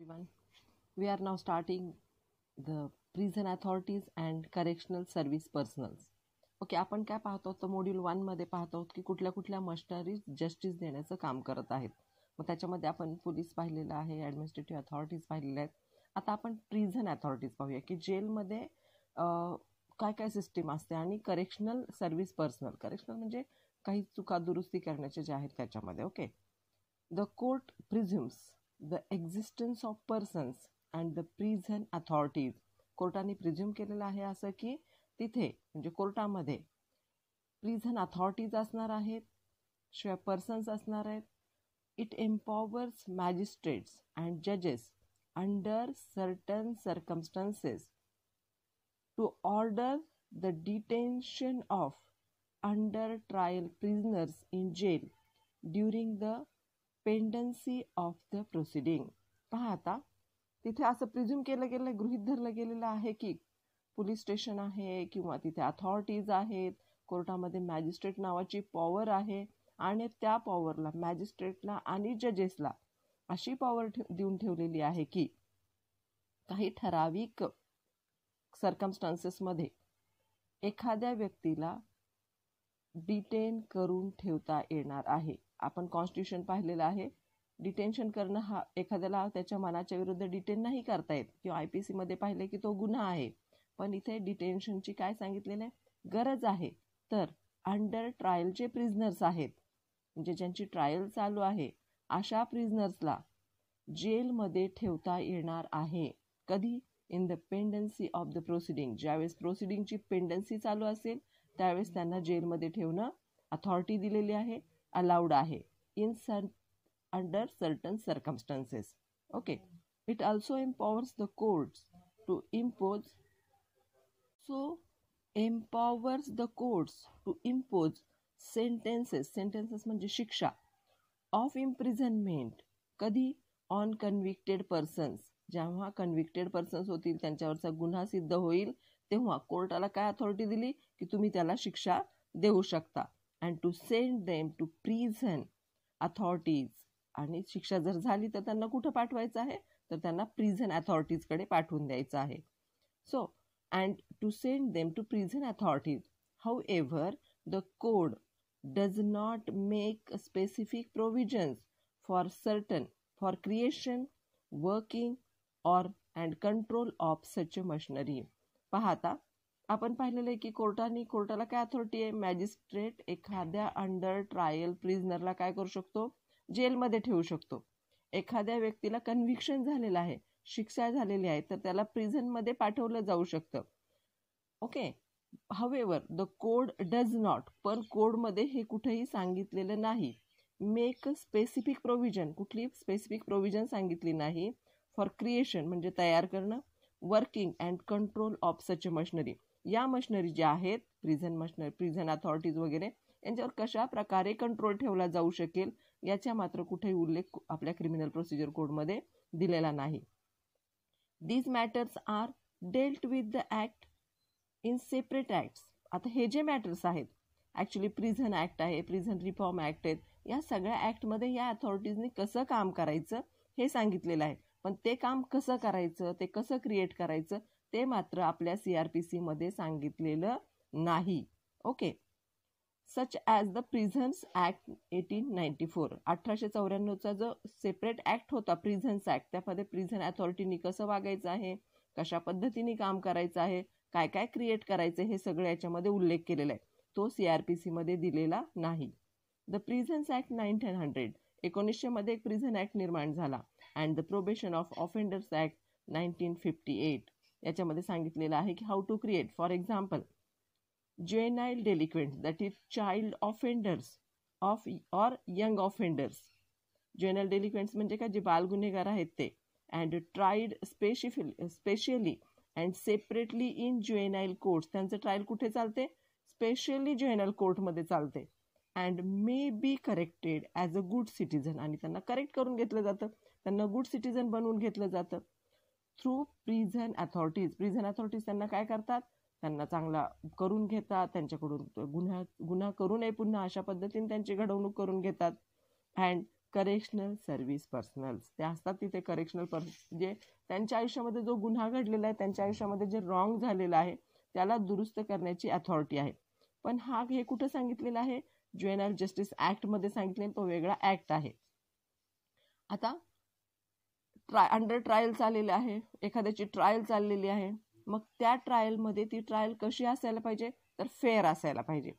everyone. We are now starting the prison authorities and correctional service personals. Okay, आपण काय पाहतो तर module 1 मध्ये पाहतो की कुठल्या कुठल्या मशिनरीज जस्टिस देण्याचं काम करत आहेत. मग त्याच्यामध्ये आपण पोलीस पाहिलेलं आहे, ॲडमिनिस्ट्रेटिव्ह अथॉरिटीज पाहिलेल्या आहेत. आता आपण प्रिझन अथॉरिटीज पाहूया की जेलमध्ये काय काय सिस्टीम असते आणि करेक्शनल सर्व्हिस पर्सनल. करेक्शनल म्हणजे काही चुका दुरुस्ती करण्याचे जे आहेत त्याच्यामध्ये. Okay, the court presumes the existence of persons and the prison authorities. कोर्टाने प्रिझ्युम केलेलं आहे असं की तिथे म्हणजे कोर्टामध्ये प्रिझन अथॉरिटीज असणार आहेत, शिवाय पर्सन्स असणार आहेत. इट एम्पॉवर्स मॅजिस्ट्रेट्स अँड जजेस under certain circumstances to order the detention of under trial prisoners in jail during the pendency of the proceeding. पहा आता तिथे असं प्रिझ्युम केलं गेलं, गृहीत धरलं गेलेलं आहे की पोलीस स्टेशन आहे किंवा तिथे अथॉरिटीज आहेत, कोर्टामध्ये मॅजिस्ट्रेट नावाची पॉवर आहे आणि त्या पॉवरला मॅजिस्ट्रेटला आणि जजेसला अशी पॉवर देऊन ठेवलेली आहे की काही ठराविक सर्कमस्टान्सेसमध्ये एखाद्या व्यक्तीला डिटेन करून ठेवता येणार आहे. आपण कॉन्स्टिट्यूशन पाहिलेलं आहे. डिटेन्शन करणं हा एखाद्याला त्याच्या मनाच्या विरुद्ध डिटेन नाही करता येत किंवा IPC मध्ये पाहिले की तो गुन्हा आहे. पण इथे डिटेन्शनची काय सांगितलेलं आहे, गरज आहे तर अंडर ट्रायल जे प्रिझनर्स आहेत म्हणजे ज्यांची ट्रायल चालू आहे अशा प्रिझनर्सला जेलमध्ये ठेवता येणार आहे. कधी? In the pendency of the proceeding. ज्यावेळेस प्रोसिडिंगची पेंडन्सी चालू असेल त्यावेळेस त्यांना जेलमध्ये ठेवणं अथॉरिटी दिलेली आहे, अलाउड आहे in under certain circumstances. Okay, it also empowers the courts to impose sentences म्हणजे शिक्षा ऑफ इम्प्रिझनमेंट. कधी? On convicted persons. जेव्हा कन्व्हिक्टेड पर्सन्स होतील, त्यांच्यावरचा गुन्हा सिद्ध होईल, तेव्हा कोर्टाला काय अथॉरिटी दिली की तुम्ही त्याला शिक्षा देऊ शकता. And to send them to prison authorities. आणि शिक्षा जर झाली तर त्यांना कुठं पाठवायचं आहे तर त्यांना प्रिझन अथॉरिटीजकडे पाठवून द्यायचं आहे. So and to send them to prison authorities. However, the code does not make specific provisions for creation, working or and control of such a machinery. पाहता आपण पाहिलेलं आहे की कोर्टाला काय अथॉरिटी आहे, मॅजिस्ट्रेट एखाद्या अंडर ट्रायल प्रिझनरला काय करू शकतो, जेलमध्ये ठेवू शकतो. एखाद्या व्यक्तीला कन्व्हिक्शन झालेलं आहे, शिक्षा झालेली आहे, तर त्याला प्रिझनमध्ये पाठवलं जाऊ शकतं. Okay, however the code does not. पण कोडमध्ये हे कुठेही सांगितलेलं नाही. Make specific provision. कुठली स्पेसिफिक प्रोव्हिजन सांगितली नाही. फॉर क्रिएशन म्हणजे तयार करणं, working and control of such machinery. या मशिनरी ज्या आहेत प्रिझन अथॉरिटीज वगैरे यांच्यावर कशा प्रकारे कंट्रोल ठेवला जाऊ शकेल याचा मात्र कुठेही उल्लेख आपल्या क्रिमिनल प्रोसिजर कोडमध्ये दिलेला नाही. These matters are dealt with the act in separate acts. आता हे जे मॅटर्स आहेत ॲक्च्युली प्रिझन ॲक्ट आहे, प्रिझन रिफॉर्म ॲक्ट आहेत, या सगळ्या ॲक्टमध्ये या अथॉरिटीजने कसं काम करायचं हे सांगितलेलं आहे. पण ते काम कसं करायचं, ते कसं क्रिएट करायचं ते मात्र आपल्या CRPC मध्ये सांगितलेलं नाही. Okay, such as the prisons act 1894. 1894चा जो सेपरेट ॲक्ट होता प्रिझन्स ॲक्ट, त्यामध्ये प्रिझन अथॉरिटीनी कसं वागायचं आहे, कशा पद्धतीने काम करायचं आहे, काय काय क्रिएट करायचं हे सगळं याच्यामध्ये उल्लेख केलेला आहे. तो CRPC मध्ये दिलेला नाही. The prisons act 1900. 1900 मध्ये एक प्रिझन ॲक्ट निर्माण झाला. And the probation of offenders act 1958. याच्यामध्ये सांगितलेलं आहे की how to create, for example, juvenile delinquents, that is child offenders or young offenders. juvenile delinquents म्हणजे काय, जे बालगुन्हेगार आहेत ते. and tried specially and separately in juvenile courts. त्यांचं ट्रायल कुठे चालते, स्पेशली juvenile कोर्टमध्ये चालते. and may be corrected as a good citizen. आणि त्यांना करेक्ट करून घेतलं जातं, त्यांना गुड सिटीजन बनवून घेतलं जातं through prison authorities. Prison authorities त्यांना काय करतात, त्यांना चांगला करून घेतात, त्यांच्याकडून गुन्हा करू नये पुन्हा अशा पद्धतीने त्यांची घडवणूक करून घेतात. अँड करेक्शनल सर्व्हिस पर्सनल्स, ते असतात तिथे करेक्शनल जे त्यांच्या आयुष्यामध्ये जो गुन्हा घडलेला आहे, त्यांच्या आयुष्यामध्ये जे रॉंग झालेलं आहे त्याला दुरुस्त करण्याची अथॉरिटी आहे. पण हे कुठं सांगितलेलं आहे? ज्युएनाइल जस्टिस ॲक्टमध्ये सांगितलेलं, तो वेगळा ॲक्ट आहे. आता अंडर ट्रायल चाललेलं आहे, एखाद्याची ट्रायल चाललेली आहे, मग त्या ट्रायलमध्ये ती ट्रायल कशी असायला पाहिजे? तर फेअर असायला पाहिजे.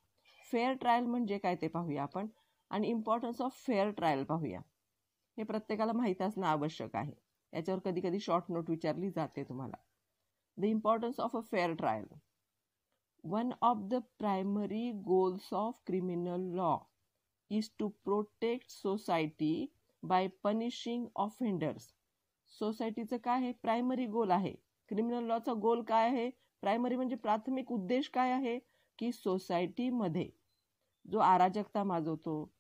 फेअर ट्रायल म्हणजे काय ते पाहूया आपण, आणि इम्पॉर्टन्स ऑफ फेअर ट्रायल पाहूया. हे प्रत्येकाला माहीत असणं आवश्यक आहे. याच्यावर कधी कधी शॉर्ट नोट विचारली जाते तुम्हाला. The importance of a fair trial. One of the primary goals of criminal law is to protect society by punishing offenders. सोसायटीचं काय आहे? प्रायमरी गोल आहे. क्रिमिनल लॉचा गोल काय आहे? प्रायमरी म्हणजे प्राथमिक उद्देश काय आहे? की सोसायटीमध्ये जो अराजकता माजवतो,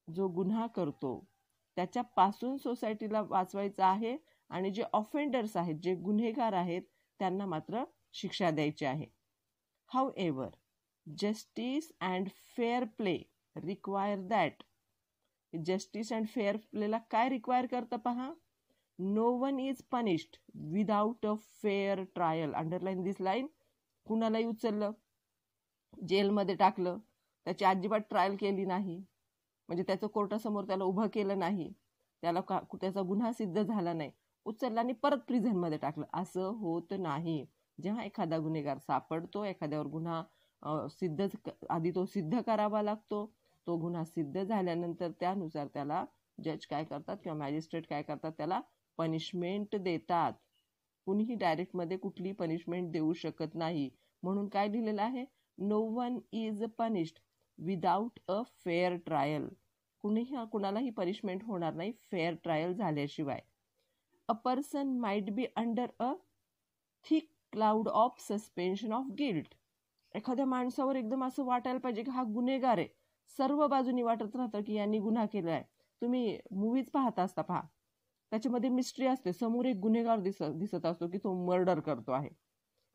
जो गुन्हा करतो, त्याच्यापासून सोसायटीला वाचवायचं आहे, आणि जे ऑफेंडर्स आहेत, जे गुन्हेगार आहेत, त्यांना मात्र शिक्षा द्यायची आहे. However justice and fair play require that. Justice and fair प्लेला काय रिक्वायर करतं पहा. No one is punished without a fair trial. Underline this line. कुणालाही उचललं, जेलमध्ये टाकलं, त्याची अजिबात ट्रायल केली नाही, म्हणजे त्याचं कोर्टासमोर त्याला उभं केलं नाही, त्याचा गुन्हा सिद्ध झाला नाही, उचलला आणि परत प्रिझनमध्ये टाकलं, असं होत नाही. जेव्हा एखादा गुन्हेगार सापडतो, एखाद्यावर गुन्हा आधी तो सिद्ध करावा लागतो. तो गुन्हा सिद्ध झाल्यानंतर त्यानुसार त्याला जज काय करतात किंवा मॅजिस्ट्रेट काय करतात, त्याला पनिशमेंट देतात. कुणीही डायरेक्टमध्ये कुठली पनिशमेंट देऊ शकत नाही. म्हणून काय लिहिलेलं आहे? No one is punished without a fair trial. कुणालाही पनिशमेंट होणार नाही फेअर ट्रायल झाल्याशिवाय. A person might be under a thick cloud of suspension of guilt. एखाद्या माणसावर एकदम असं वाटायला पाहिजे की हा गुन्हेगार आहे. सर्व बाजूनी वाटत राहतं की यांनी गुन्हा केला आहे. तुम्ही मूवीज पाहत असता पहा, त्याच्यामध्ये मिस्ट्री असते. समोर एक गुन्हेगार दिसत असतो की तो मर्डर करतो आहे.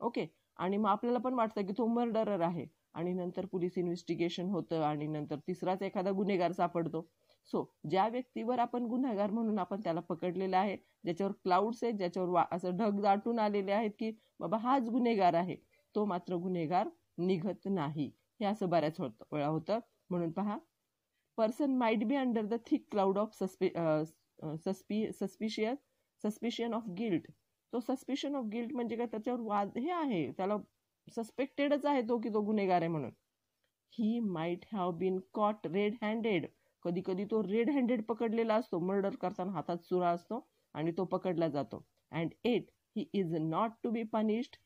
ओके, आणि मग आपल्याला पण वाटतं की तो मर्डरर आहे, आणि नंतर पोलीस इन्व्हेस्टिगेशन होतं, आणि नंतर तिसराच एखादा गुन्हेगार सापडतो. सो ज्या व्यक्तीवर आपण गुन्हेगार म्हणून आपण त्याला पकडलेलं आहे, ज्याच्यावर क्लाउड्स आहेत, ज्याच्यावर असं ढग दाटून आलेले आहेत की बाबा हाच गुन्हेगार आहे, तो मात्र गुन्हेगार निघत नाही. हे असं बऱ्याच वेळा होतं. म्हणून पहा, person might be under the thick cloud of suspicion of guilt. तो सस्पिशन ऑफ गिल्ट म्हणजे काय? त्याच्यावर वाद हे आहे, त्याला सस्पेक्टेडच आहे तो की तो गुन्हेगार आहे म्हणून. He might have been caught red handed. कधी कधी तो रेड हँडेड पकडलेला असतो, मर्डर करताना हातात सुरा असतो आणि तो पकडला जातो. And yet he is not to be punished.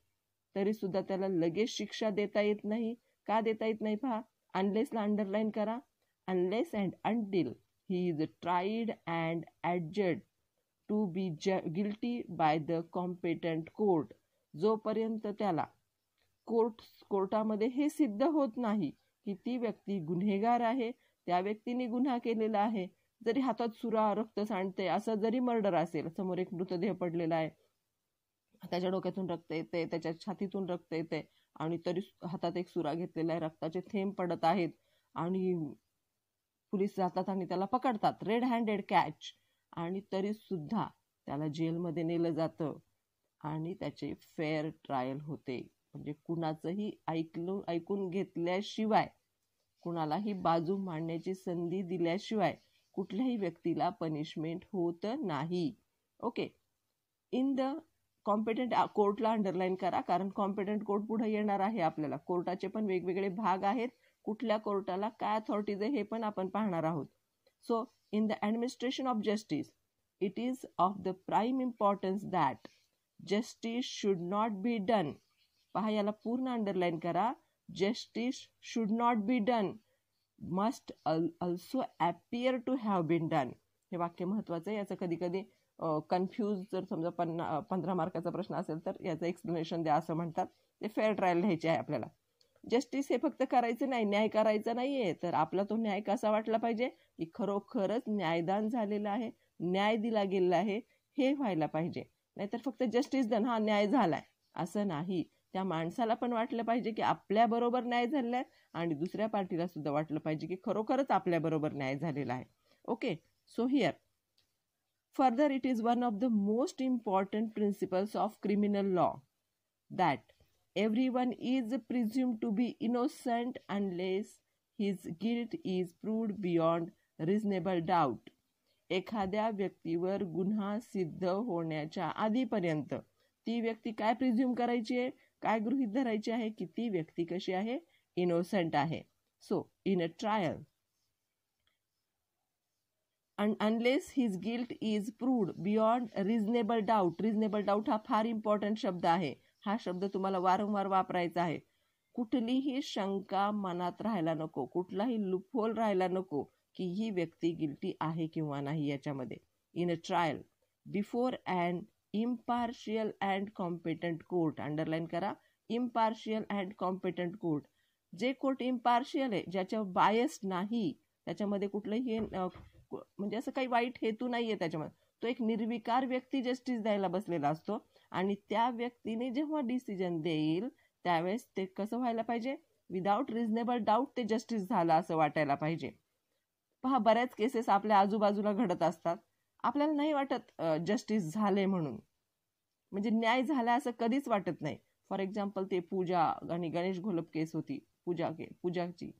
तरी सुद्धा त्याला लगेच शिक्षा देता येत नाही. का देता येत नाही पहा, अनलेसला अंडरलाईन करा. Unless and until he is tried and adjudged to be guilty by the competent court. जोपर्यंत त्याला कोर्टामध्ये हे सिद्ध होत नाही की ती व्यक्ती गुन्हेगार आहे, त्या व्यक्तीने गुन्हा केलेला आहे, जरी हातात सुरा, रक्त सांडते, असं जरी मर्डर असेल, समोर एक मृतदेह पडलेला आहे, त्याच्या डोक्यातून रक्त येते, त्याच्या छातीतून रक्त येते, आणि तरी हातात एक सुरा घेतलेला आहे, रक्ताचे थेंब पडत आहेत, आणि पोलीस जातात आणि त्याला पकडतात, रेड हँडेड कॅच, आणि तरी सुद्धा त्याला जेलमध्ये नेलं जातं आणि त्याचे फेअर ट्रायल होते. म्हणजे कुणाचंही ऐकून घेतल्याशिवाय, कुणालाही बाजू मांडण्याची संधी दिल्याशिवाय कुठल्याही व्यक्तीला पनिशमेंट होत नाही. ओके, इन द कॉम्पिटंट कोर्टला अंडरलाईन करा, कारण कॉम्पिटंट कोर्ट पुढे येणार आहे आपल्याला. कोर्टाचे पण वेगवेगळे भाग आहेत, कुठल्या कोर्टाला काय अथॉरिटीज आहे हे पण आपण पाहणार आहोत. So in the administration of justice it is of the prime importance that justice should not be done. पहा, याला पूर्ण अंडरलाईन करा. Justice should not be done, must also appear to have been done. हे वाक्य महत्वाचं आहे. याचं कधी कधी कन्फ्यूज, जर समजा 15 मार्काचा प्रश्न असेल तर याचं एक्सप्लेनेशन द्या असं म्हणतात. ते फेअर ट्रायल लिहायचे आहे आपल्याला. जस्टिस हे फक्त करायचं नाही, न्याय करायचा नाहीये, तर आपला तो न्याय कसा वाटला पाहिजे की खरोखरच न्यायदान झालेलं आहे, न्याय दिला गेलेला आहे, हे व्हायला पाहिजे. नाहीतर फक्त जस्टिस डन, हा न्याय झालाय असं नाही. त्या माणसाला पण वाटलं पाहिजे की आपल्या बरोबर न्याय झालेला आहे, आणि दुसऱ्या पार्टीला सुद्धा वाटलं पाहिजे की खरोखरच आपल्या बरोबर न्याय झालेला आहे. Okay, So here, further, it is one of the most important principles of criminal law that everyone is presumed to be innocent unless his guilt is proved beyond reasonable doubt. एखाद्या व्यक्तीवर गुन्हा सिद्ध होण्याच्या आधीपर्यंत ती व्यक्ती काय प्रिझ्युम करायची आहे, काय गृहीत धरायची आहे की ती व्यक्ती कशी आहे, इनोसंट आहे. So in a trial unless his guilt is proved beyond reasonable doubt. reasonable doubt हा फार इम्पॉर्टंट शब्द आहे. हा शब्द तुम्हाला वारंवार वापरायचा आहे. कुठलीही शंका मनात राहायला नको, कुठलाही लूपहोल राहायला नको की ही व्यक्ती गिल्टी आहे किंवा नाही याच्यामध्ये. In a trial before and impartial and competent court. Underline करा, इम्पार्शियल अँड कॉम्पिटंट कोर्ट. जे कोर्ट इम्पार्शियल आहे, ज्याच्या बायस नाही, त्याच्यामध्ये कुठलंही म्हणजे असं काही वाईट हेतू नाहीये त्याच्यामध्ये, तो एक निर्विकार व्यक्ती जस्टिस द्यायला बसलेला असतो आणि त्या व्यक्तीने जेव्हा डिसिजन देईल त्यावेळेस ते कसं व्हायला पाहिजे, विदाउट रिझनेबल डाऊट ते जस्टिस झालं असं वाटायला पाहिजे. पहा, बऱ्याच केसेस आपल्या आजूबाजूला घडत असतात, आपल्याला नाही वाटत जस्टिस झाले म्हणून, म्हणजे न्याय झाला असं कधीच वाटत नाही. फॉर एक्झाम्पल ते पूजा आणि गणेश घोलप केस होती, पूजाची,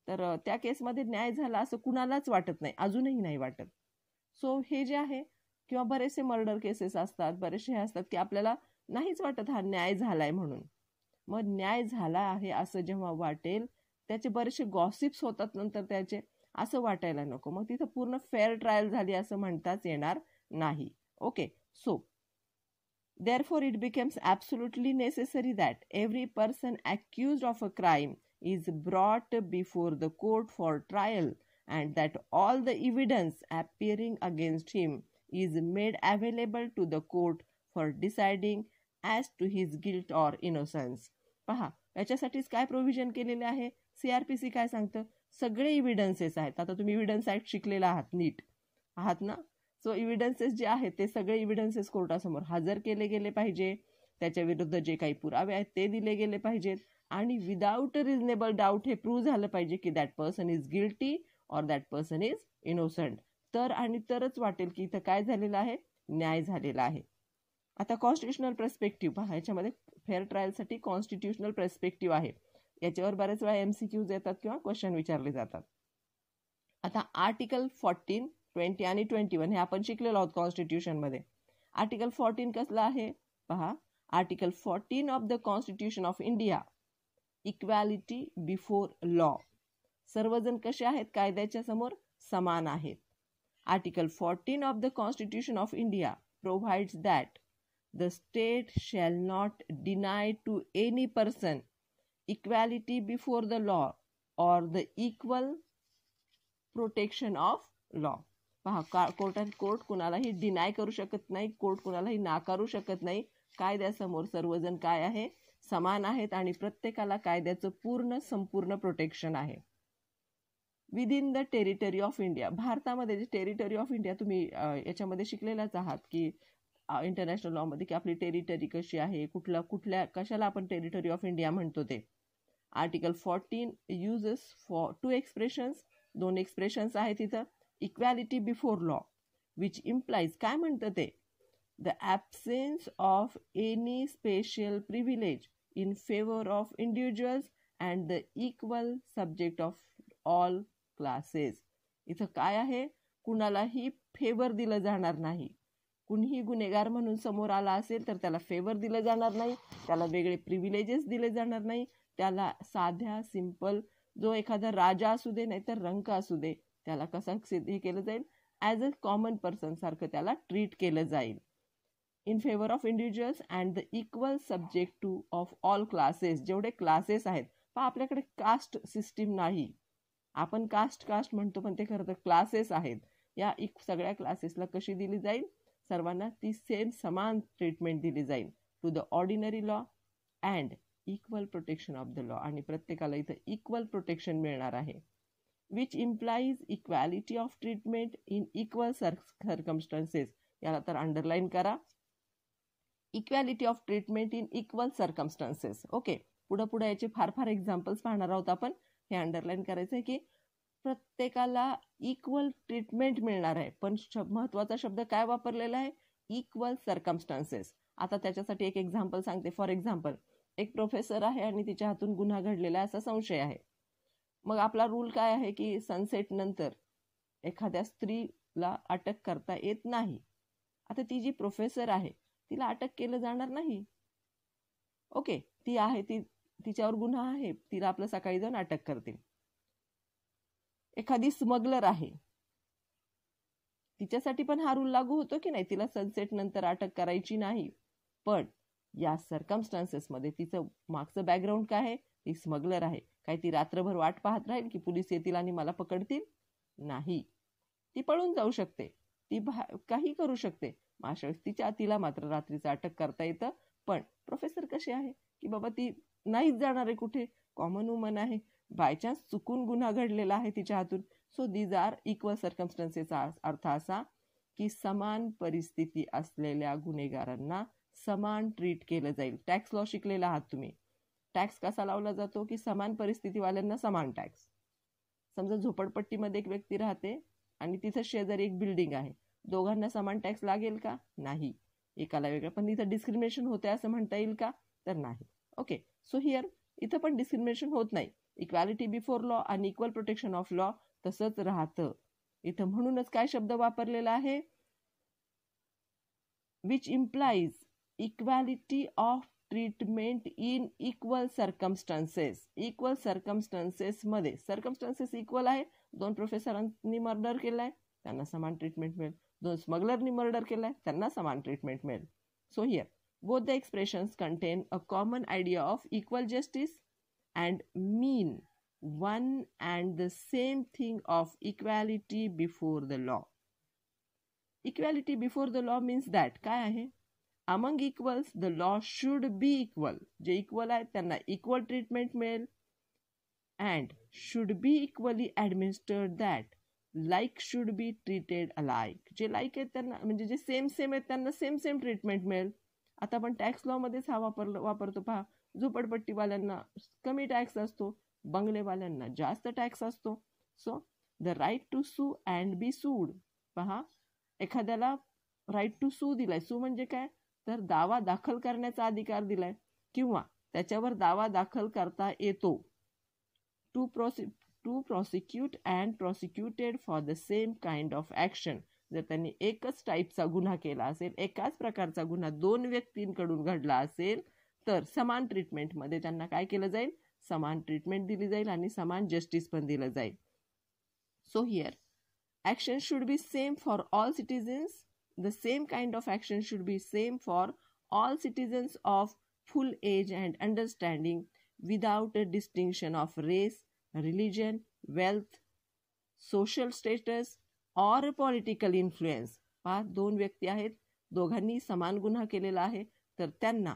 तर त्या केसमध्ये न्याय झाला असं कुणालाच वाटत नाही, अजूनही नाही वाटत. सो हे जे आहे, किंवा बरेचसे मर्डर केसेस असतात, बरेचसे हे असतात की आपल्याला नाहीच वाटत हा न्याय झालाय म्हणून. मग न्याय झाला आहे असं जेव्हा वाटेल, त्याचे बरेचसे गॉसिप्स होतात नंतर त्याचे, असं वाटायला नको. मग तिथं पूर्ण फेअर ट्रायल झाली असं म्हणताच येणार नाही. Okay, so therefore it becomes absolutely necessary that every person accused of a crime is brought before the court for trial and that all the evidence appearing against him is made available to the court for deciding as to his guilt or innocence. पहा, याच्यासाठीच काय provision केलेले आहे, CRPC काय सांगतं, सगळे evidences आहेत. आता तुम्ही इव्हिडन्स ऍक्ट शिकलेला आहात, नीट आहात ना. सो इव्हिडन्सेस जे आहेत ते सगळे इव्हिडन्सेस कोर्टासमोर हजर केले गेले पाहिजे, त्याच्या विरुद्ध जे काही पुरावे आहेत ते दिले गेले पाहिजेत आणि विदाउट रिझनेबल डाऊट हे प्रूव्ह झालं पाहिजे की that person is guilty or that person is innocent. तर आणि तरच वाटेल की इथं काय झालेलं आहे, न्याय झालेला आहे. आता कॉन्स्टिट्युशनल पर्स्पेक्टिव्ह पहा, याच्यामध्ये फेअर ट्रायलसाठी कॉन्स्टिट्युशनल पर्स्पेक्टिव्ह आहे. याच्यावर बरेच वेळा MCQs येतात किंवा क्वेश्चन विचारले जातात. आता आर्टिकल 14, 20 आणि 21 हे आपण शिकलेलो आहोत कॉन्स्टिट्यूशन मध्ये. आर्टिकल 14 कसला आहे पहा, article 14 of the constitution of India, equality before law. सर्वजण कसे आहेत, कायद्याच्या समोर समान आहेत. Article 14 of the constitution of India provides that the state shall not deny to any person equality before the law or the equal protection of law. पहा, court कुणालाही deny करू शकत नाही, कोर्ट कुणालाही नाकारू शकत नाही. कायद्यासमोर सर्वजण काय आहे, समान आहेत आणि प्रत्येकाला कायद्याचं पूर्ण संपूर्ण प्रोटेक्शन आहे. Within the territory of India, भारतामध्ये जे टेरिटरी ऑफ इंडिया तुम्ही याच्यामध्ये शिकलेलाच आहात की इंटरनॅशनल लॉमध्ये की आपली टेरिटरी कशी आहे, कुठल्या कशाला आपण टेरिटरी ऑफ इंडिया म्हणतो ते. Article 14 uses for 2 expressions, 2 expressions आहेत तिथं. Equality before law which implies, काय म्हणतं ते, the absence of any special privilege in favour of individuals and the equal subject of all classes. इथं काय आहे, कुणालाही फेवर दिलं जाणार नाही. कुणीही गुन्हेगार म्हणून समोर आला असेल तर त्याला फेवर दिलं जाणार नाही, त्याला वेगळे प्रिव्हिलेजेस दिले जाणार नाही. त्याला साध्या सिंपल, जो एखादा राजा असू दे नाहीतर रंक असू दे, त्याला कसं हे केलं जाईल, ॲज अ कॉमन पर्सन सारखं त्याला ट्रीट केलं जाईल. In favour of individuals and the equal subject two of all classes. जेवढे क्लासेस आहेत पहा, आपल्याकडे कास्ट सिस्टीम नाही, आपण कास्ट म्हणतो पण ते खरं तर क्लासेस आहेत. या सगळ्या क्लासेसला कशी दिली जाईल, सर्वांना ती सेम समान ट्रीटमेंट दिली जाईल. To the ordinary law and equal protection of the law, आणि प्रत्येकाला इथं इक्वल प्रोटेक्शन मिळणार आहे. Which implies equality of treatment in equal circumstances. याला तर अंडरलाईन करा, equality of treatment in equal circumstances. Okay, पुढे याचे फार एक्झाम्पल्स पाहणार आहोत आपण. हे अंडरलाईन करायचं आहे की प्रत्येकाला इक्वल ट्रीटमेंट मिळणार आहे. पण महत्वाचा शब्द काय वापरलेला आहे? Equal circumstances. आता त्याच्यासाठी एक एक्झाम्पल सांगते. फॉर एक्झाम्पल, एक प्रोफेसर आहे आणि तिच्या हातून गुन्हा घडलेला असा संशय आहे. मग आपला रूल काय आहे की सनसेट नंतर एखाद्या स्त्रीला अटक करता येत नाही. आता ती जी प्रोफेसर आहे तिला अटक केलं जाणार नाही. ओके, ती आहे, तिच्यावर गुन्हा आहे, तिला आपलं सकाळी जाऊन अटक करतील. एखादी स्मगलर आहे, तिच्यासाठी पण हा रूल लागू होतो की नाही? तिला सनसेट नंतर अटक करायची नाही. पण या सर्कमस्टान्सेस मध्ये तिचं मागचं बॅकग्राऊंड काय आहे? ती स्मगलर आहे. काय ती रात्रभर वाट पाहत राहील की पोलीस येतील आणि मला पकडतील? नाही, ती पळून जाऊ शकते, ती काही करू शकते. अशा वेळेस तिला मात्र रात्रीचं अटक करता येतं. पण प्रोफेसर कशी आहे की बाबा ती नाहीच जाणार आहे कुठे, कॉमन वुमन आहे, बायचान्स चुकून गुन्हा घडलेला आहे तिच्या हातून. सो दीज आर इक्वल सर्कमस्टन्सेसचा अर्थ असा की समान परिस्थिती असलेल्या गुन्हेगारांना समान ट्रीट केलं जाईल. टॅक्स लॉ शिकलेला आहात तुम्ही. टॅक्स कसा लावला जातो की समान परिस्थितीवाल्यांना समान टॅक्स. समजा झोपडपट्टीमध्ये एक व्यक्ती राहते आणि तिथं शेजारी एक बिल्डिंग आहे, दोघांना समान टॅक्स लागेल का? नाही, एकाला वेगळं. पण इथं डिस्क्रिमिनेशन होते असं म्हणता येईल का? तर नाही. ओके, सो हिअर इथं पण डिस्क्रिमिनेशन होत नाही. इक्वॅलिटी बिफोर लॉ आणि इक्वल प्रोटेक्शन ऑफ लॉ तसंच राहतं इथं. म्हणूनच काय शब्द वापरलेला आहे? Which implies equality of treatment in equal circumstances. Equal circumstances मध्ये सर्कमस्टान्सेस इक्वल आहे. 2 प्रोफेसरांनी मर्डर केलाय, त्यांना समान ट्रीटमेंट मिळेल. 2 स्मगलरनी मर्डर केलाय, त्यांना समान ट्रीटमेंट मिळेल. So here both the expressions contain a common idea of equal justice and mean one and the same thing of equality before the law. Equality before the law means that काय आहे? Among equals the law should be equal. J equal आहेत त्यांना equal treatment मिळेल. and should be equally administered that like should be treated alike. जे like आहेत त्यांना, म्हणजे जे सेम आहेत त्यांना सेम ट्रीटमेंट मिळेल. आता आपण टॅक्स लॉ मध्येच हा वापरतो पहा. झोपडपट्टीवाल्यांना कमी टॅक्स असतो, बंगलेवाल्यांना जास्त टॅक्स असतो. सो द राईट टू सू अँड बी सूड. पहा, एखाद्याला राईट टू सू दिलाय. सू म्हणजे काय? तर दावा दाखल करण्याचा अधिकार दिलाय किंवा त्याच्यावर दावा दाखल करता येतो. To prosecute and prosecuted for the same kind of action. जर त्यांनी एकच टाईपचा गुन्हा केला असेल, एकाच प्रकारचा गुन्हा 2 व्यक्तींकडून घडला असेल, तर समान ट्रीटमेंटमध्ये त्यांना काय केलं जाईल? समान ट्रीटमेंट दिली जाईल आणि समान जस्टिस पण दिलं जाईल. So here action should be same for all citizens. The same kind of action should be same for all citizens of full age and understanding without a distinction of race, religion, wealth, social status और political influence. पहा, 2 व्यक्ती आहेत, दोघांनी समान गुन्हा केलेला आहे, तर त्यांना,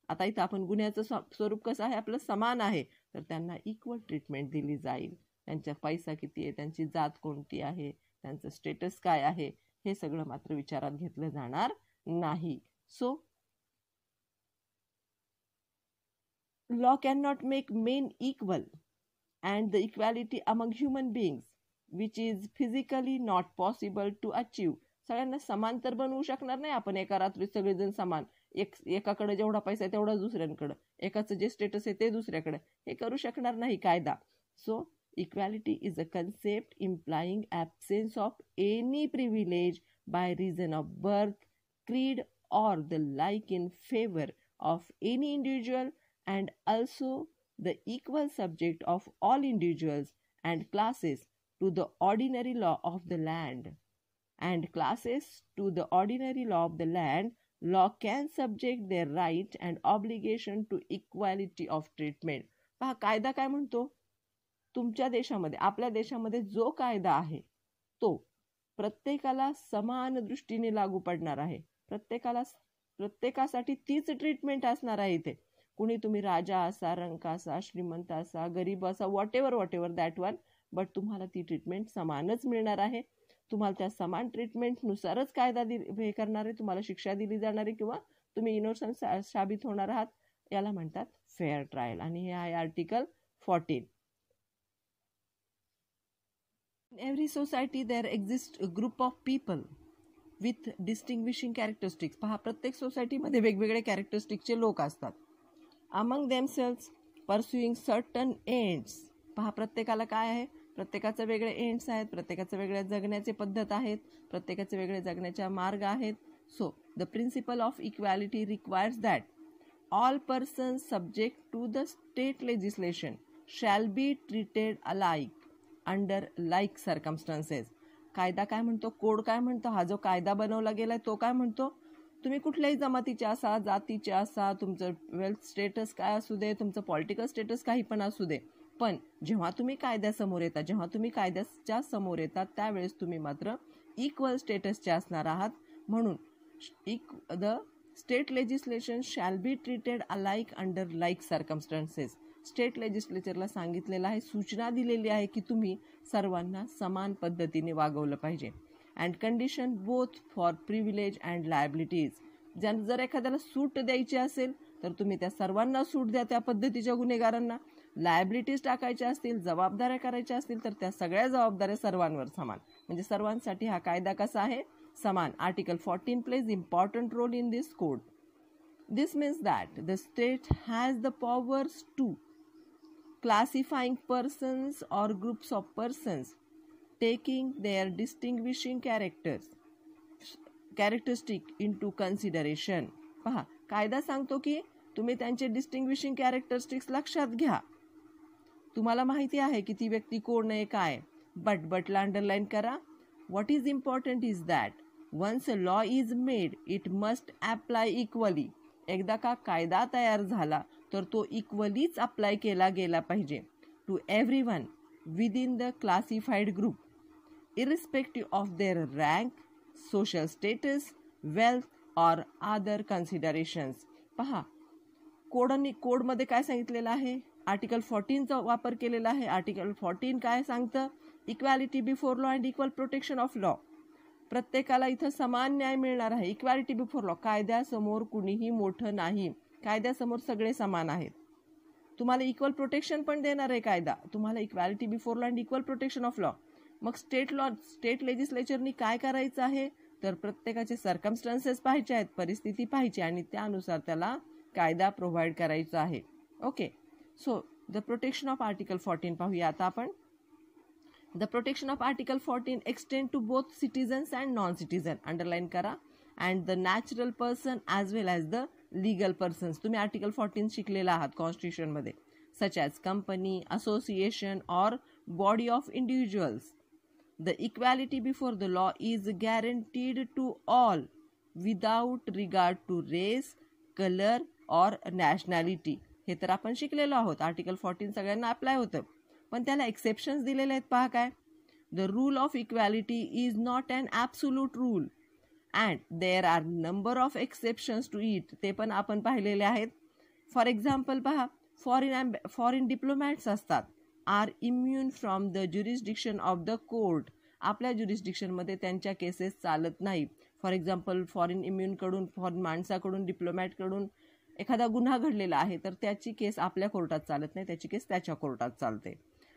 आता इथं आपण गुन्ह्याचं स्वरूप कसं आहे आपलं? समान आहे, तर त्यांना इक्वल ट्रीटमेंट दिली जाईल. त्यांचा पैसा किती आहे, त्यांची जात कोणती आहे, त्यांचं स्टेटस काय आहे, हे सगळं मात्र विचारात घेतलं जाणार नाही. So law can not make main equal and the equality among human beings which is physically not possible to achieve. सगळ्यांना समान तर बनवू शकणार नाही आपण एका रात्रीत सगळेजण समान. एकाकडे जेवढा पैसा आहे तेवढा दुसऱ्यांकडे, एकाचं जे स्टेटस आहे ते दुसऱ्याकडे, हे करू शकणार नाही कायदा. So equality is a concept implying absence of any privilege by reason of birth, creed or the like in favor of any individual, and also the equal subject of all individuals and classes to the ordinary law of the land. And classes to the ordinary law of the land, law can subject their right and obligation to equality of treatment. पहा, कायदा काय म्हणतो? तुमच्या देशामध्ये, आपल्या देशामध्ये जो कायदा आहे तो प्रत्येकाला समान दृष्टीने लागू पडणार आहे. प्रत्येकासाठी तीच ट्रीटमेंट असणार आहे इथे. कुणी तुम्ही राजा असा, रंक असा, श्रीमंत असा, गरीब असा, what ever that one, but तुम्हाला ती ट्रीटमेंट समानच मिळणार आहे. तुम्हाला त्या समान ट्रीटमेंटनुसारच कायदा हे करणार आहे, तुम्हाला शिक्षा दिली जाणार आहे किंवा तुम्ही इनोसंट साबित होणार आहात. याला म्हणतात फेअर ट्रायल, आणि हे आहे article 14. In every society there exists a group of people with distinguishing characteristics. पहा, प्रत्येक सोसायटीमध्ये वेगवेगळे कॅरेक्टरिस्टिकचे लोक असतात. Among themselves pursuing certain ends. पहा, प्रत्येकाला काय आहे, प्रत्येकाचे वेगळे एंड्स आहेत, प्रत्येकाचे वेगळ्या जगण्याचे पद्धत आहेत, प्रत्येकाचे वेगळे जगण्याचे मार्ग आहेत. So the principle of equality requires that all persons subject to the state legislation shall be treated alike under like circumstances. कायदा काय म्हणतो, कोड काय म्हणतो, हा जो कायदा बनवला गेलाय तो काय म्हणतो, तुम्ही कुठल्याही जमातीचे असा, जातीचे असा, तुमचं वेल्थ स्टेटस काय असू दे, तुमचं पॉलिटिकल स्टेटस काही पण असू दे, पण जेव्हा तुम्ही कायद्यासमोर येता, जेव्हा तुम्ही कायद्याच्या समोर येतात त्यावेळेस तुम्ही मात्र इक्वल स्टेटसचे असणार आहात. म्हणून the state legislation shall be treated alike under like circumstances. State लेजिस्लेचरला सांगितलेलं आहे, सूचना दिलेली आहे की तुम्ही सर्वांना समान पद्धतीने वागवलं पाहिजे. And condition both for privilege and liabilities. जर एखाद्याला सूट द्यायची असेल तर तुम्ही त्या सर्वांना सूट द्या, त्या पद्धतीच्या गुन्हेगारांना. लायबिलिटीज टाकायच्या असतील, जबाबदाऱ्या करायच्या असतील तर त्या सगळ्या जबाबदाऱ्या सर्वांवर समान. म्हणजे सर्वांसाठी हा कायदा कसा आहे, समान. Article 14 plays important role in this code. This means that the state has the powers to classifying persons or groups of persons taking their distinguishing characteristic into consideration. पहा, कायदा सांगतो की तुम्ही त्यांचे डिस्टिंग्विशिंग कॅरेक्टरिस्टिक्स लक्षात घ्या. तुम्हाला माहिती आहे की ती व्यक्ती कोण आहे, काय, बटला अंडरलाईन करा. What is important is that once a law is made it must apply equally. एकदा का कायदा तयार झाला तर तो इक्वलीच अप्लाय केला गेला पाहिजे to everyone within the classified group irrespective of their rank, social status, wealth or other considerations. पहा, कोडमध्ये काय सांगितलेलं आहे, आर्टिकल 14चा वापर केलेला आहे. आर्टिकल 14 काय सांगतं, equality before law and equal protection of law. प्रत्येकाला इथं समान न्याय मिळणार आहे. इक्वॅलिटी बिफोर लॉ, कायद्यासमोर कुणीही मोठं नाही, कायद्यासमोर सगळे समान आहेत. तुम्हाला इक्वल प्रोटेक्शन पण देणार आहे कायदा, तुम्हाला equality before law and equal protection of law. मग स्टेट लेजिस्लेचरनी काय करायचं आहे तर प्रत्येकाचे सर्कमस्टन्सेस पाहायचे आहेत, परिस्थिती पाहायची आणि त्यानुसार त्याला कायदा प्रोव्हाइड करायचा आहे. Okay, so the protection of article 14 पाहूया आता आपण. The protection of article 14 extend to both citizens and non citizen. Underline करा. And the natural person as well as the legal persons. तुम्ही आर्टिकल 14 शिकलेला आहात कॉन्स्टिट्यूशनमध्ये. Such as company, association or body of individuals. The equality before the law is guaranteed to all without regard to race, color or nationality. हे तर आपण शिकलेलो आहोत. Article 14 सगळ्यांना अप्लाय होतं, पण त्याला एक्सेप्शन्स दिलेले आहेत. पहा काय, the rule of equality is not an absolute rule and there are number of exceptions to it. ते पण आपण पाहिलेले आहेत. फॉर एक्झाम्पल पहा, फॉरेन डिप्लोमॅट्स असतात, are immune from the jurisdiction of the court. आपल्या ज्युरिस्डिक्शनमध्ये त्यांच्या केसेस चालत नाही. फॉर एक्झाम्पल, फॉरेन माणसाकडून, डिप्लोमॅटकडून एखादा गुन्हा घडलेला आहे तर त्याची केस आपल्या कोर्टात चालत नाही, त्याची केस त्याच्या कोर्टात चालते.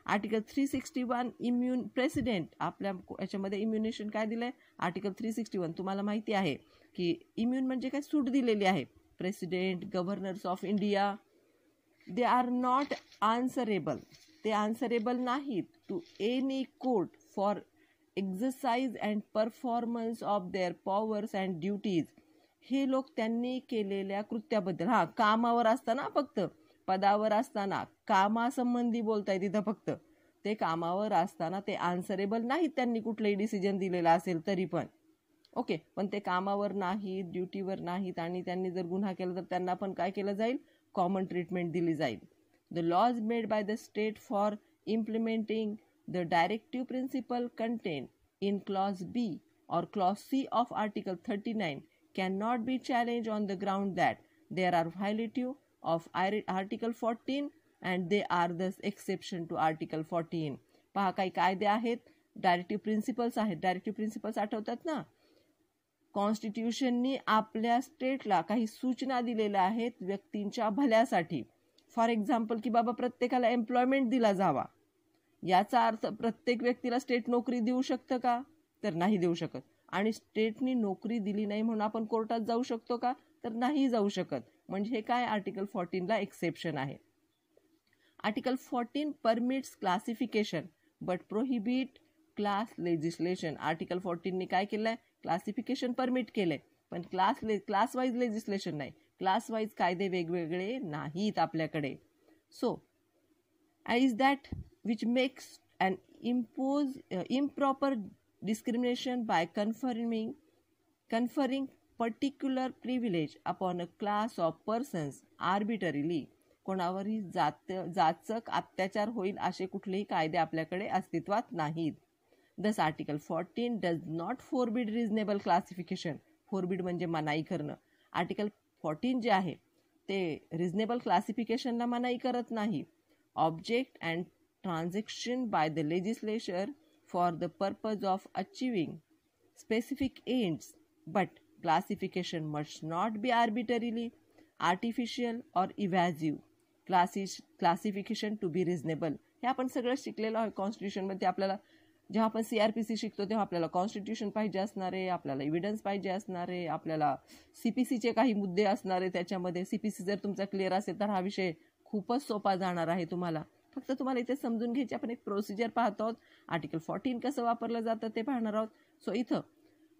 Article 361 immune president. आपल्या याच्यामध्ये इम्युनेशन काय दिलंय, आर्टिकल 361. तुम्हाला माहिती आहे की इम्युन म्हणजे काय, सूट दिलेली आहे. President, governors of India, they are not answerable. ते आन्सरेबल नाहीत to any court for exercise and performance of their powers and duties. हे लोक त्यांनी केलेल्या कृत्याबद्दल, कामावर असताना, फक्त पदावर असताना, कामासंबंधी बोलताय तिथं, फक्त ते कामावर असताना ते आन्सरेबल नाहीत. त्यांनी कुठलंही डिसिजन दिलेला असेल तरी पण. ओके, पण ते कामावर नाहीत, ड्युटीवर नाहीत आणि त्यांनी जर गुन्हा केला तर त्यांना पण काय केलं जाईल, कॉमन ट्रीटमेंट दिली जाईल. The laws made by the state for implementing the directive principle contained in Clause B or Clause C of Article 39 cannot be challenged on the ground that they are violative of Article 14 and they are thus exception to Article 14. पहा, काही कायदे आहेत, directive principles आहेत. Directive principles आठवतात ना, कॉन्स्टिट्यूशननी आपल्या स्टेटला काही सूचना दिलेल्या आहेत व्यक्तींच्या भल्यासाठी. फॉर एक्झाम्पल की बाबा प्रत्येकाला एम्प्लॉयमेंट दिला जावा, याचा अर्थ प्रत्येक व्यक्तीला स्टेट नोकरी देऊ शकतं का? तर नाही देऊ शकत. आणि स्टेटनी नोकरी दिली नाही म्हणून आपण कोर्टात जाऊ शकतो का? तर नाही जाऊ शकत. म्हणजे हे काय आर्टिकल 14ला एक्सेप्शन आहे. Article 14 permits classification but prohibit class legislation. Article 14नी काय केलंय? क्लासिफिकेशन परमिट केलंय, पण क्लास वाईज लेजिस्लेशन नाही. क्लास वाईज कायदे वेगवेगळे नाहीत आपल्याकडे. So is that which makes and impose improper discrimination by conferring particular privilege upon a class of persons arbitrarily. कोणावरही जाचक अत्याचार होईल असे कुठलेही कायदे आपल्याकडे अस्तित्वात नाहीत. Thus Article 14 does not forbid reasonable classification. Forbid म्हणजे मनाई करणं. आर्टिकल 14 जे आहे ते रिझनेबल क्लासिफिकेशनला मनाई करत नाही. Object and transaction by the legislature for the purpose of achieving specific ends, but classification must not be arbitrarily, artificial or evasive. Classification to be reasonable. हे आपण सगळं शिकलेलं आहे कॉन्स्टिट्यूशनमध्ये. आपल्याला जेव्हा आपण CRPC शिकतो तेव्हा आपल्याला कॉन्स्टिट्यूशन पाहिजे असणार आहे, आपल्याला एव्हिडन्स पाहिजे असणार आहे, आपल्याला CPCचे काही मुद्दे असणार आहे त्याच्यामध्ये. CPC जर तुमचा क्लिअर असेल तर हा विषय खूपच सोपा जाणार आहे तुम्हाला. फक्त तुम्हाला इथे समजून घ्यायची. आपण एक प्रोसिजर पाहतो आहोत. आर्टिकल 14 कसं वापरलं जातं ते पाहणार आहोत. सो इथं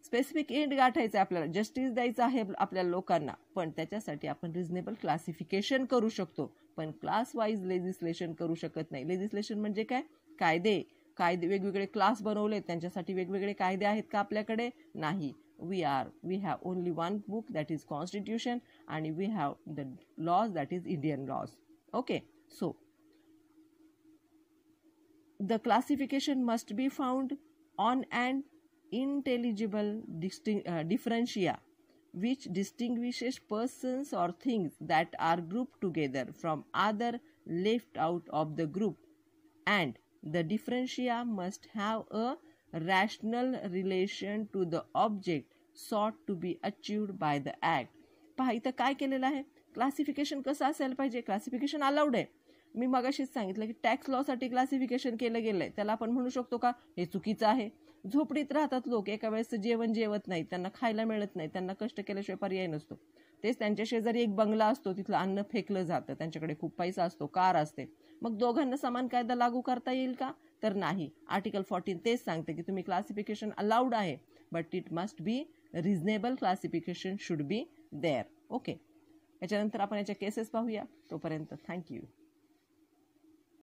स्पेसिफिक एंड गाठायचं आहे आपल्याला, जस्टिस द्यायचं आहे आपल्या लोकांना, पण त्याच्यासाठी आपण रिझनेबल क्लासिफिकेशन करू शकतो, पण क्लास वाईज लेजिस्लेशन करू शकत नाही. लेजिस्लेशन म्हणजे काय? कायदे वेगवेगळे क्लास बनवले, त्यांच्यासाठी वेगवेगळे कायदे आहेत का आपल्याकडे? नाही. we have only one book, that is constitution, and we have the laws, that is Indian laws. Okay, so the classification must be found on an intelligible differentia which distinguishes persons or things that are grouped together from other left out of the group, and the differentia must have a rational relation to the object sought to be achieved by the act. पहा इथं काय केलेलं आहे? Classification कसं असायला पाहिजे? Classification allowed आहे. मी मगाशीच सांगितलं की टॅक्स लॉसाठी क्लासिफिकेशन केलं गेलंय, त्याला आपण म्हणू शकतो का हे चुकीचं आहे? झोपडीत राहतात लोक, एका वेळेस जेवण जेवत नाही, त्यांना खायला मिळत नाही, त्यांना कष्ट केल्याशिवाय पर्याय नसतो. तेच त्यांच्या शेजारी एक बंगला असतो, तिथलं अन्न फेकलं जातं, त्यांच्याकडे खूप पैसा असतो, कार असते, मग दोघांना समान कायदा लागू करता येईल का? तर नाही. आर्टिकल 14 तेच सांगते की तुम्ही क्लासिफिकेशन अलाउड आहे, but it must be reasonable. Classification should be there. Okay, याच्यानंतर आपण याच्या केसेस पाहूया. तोपर्यंत थँक्यू.